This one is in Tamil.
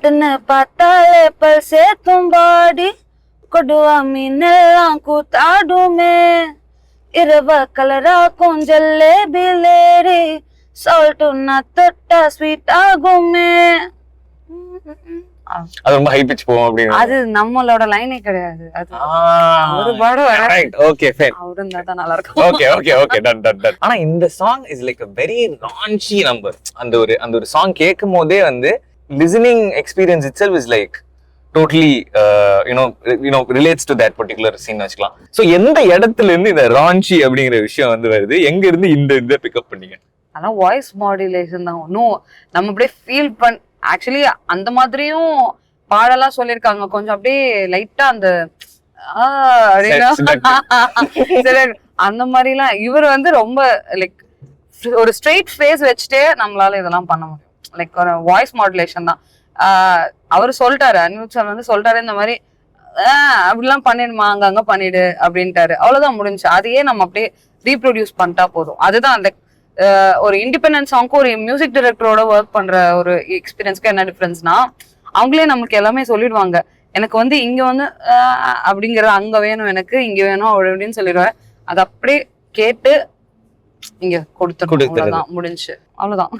பட்டுன்னு பார்த்தாலே பல்சே தும்பாடி கொடுவா மீனெல்லாம் கூத்தாடுமே இரவ கலராக்கும் ஜல்லேபி லேடி சால்ட்டுன்னா தொட்டா ஸ்வீட் ஆகுமே. அது ரொம்ப ஹை பிட்ச் போகும் அப்படின்னு. அது நம்மளோட லைனே கிடையாது. அது ஒரு பாடம் ரைட். Okay fine. அவரு இருந்தா தான் நல்லா இருக்கும். Okay okay okay done done done. ஆனா இந்த song is like a very raunchy number. அந்த ஒரு சாங் கேட்கும் போதே வந்து listening experience itself is like totally you know relates to that particular scene வச்சுக்கலாம். சோ எந்த இடத்துல இருந்து இந்த raunchy அப்படிங்கிற விஷயம் வந்து வருது, எங்க இருந்து இந்த பிக்கப் பண்ணீங்க? ஆனா வாய்ஸ் மாடுலேஷன் தான். இன்னும் நம்ம அப்படியே ஃபீல் ஆக்சுவலி அந்த மாதிரியும் பாடலாம் சொல்லியிருக்காங்க. கொஞ்சம் அப்படியே லைட்டா அந்த அந்த மாதிரிலாம் இவர் வந்து ரொம்ப லைக் ஒரு ஸ்ட்ரெயிட் ஃபேஸ் வச்சுட்டே நம்மளால இதெல்லாம் பண்ண முடியும். லைக் ஒரு வாய்ஸ் மாடுலேஷன் தான். அவரு சொல்லிட்டாரு, அனிருத் சார் வந்து சொல்லிட்டாரு இந்த மாதிரி அப்படிலாம் பண்ணிடுமா அங்கங்க பண்ணிடு அப்படின்ட்டாரு. அவ்வளவுதான் முடிஞ்சு. அதையே நம்ம அப்படியே ரீப்ரொடியூஸ் பண்ணிட்டா போதும். அதுதான் அந்த ஒரு இண்டிபெண்டன்ட் சாங்க்கு ஒரு மியூசிக் டைரக்டரோட ஒர்க் பண்ற ஒரு எக்ஸ்பீரியன்ஸ்க்கு என்ன டிஃபரன்ஸ்னா, அவங்களே நமக்கு எல்லாமே சொல்லிடுவாங்க. எனக்கு வந்து இங்க வந்து அப்படிங்கறது அங்க வேணும், எனக்கு இங்க வேணும் அப்படின்னு சொல்லிடுவாரு. அது அப்படியே கேட்டு இங்க கொடுத்துருவோம். அவ்வளவுதான் முடிஞ்சு. அவ்வளவுதான்.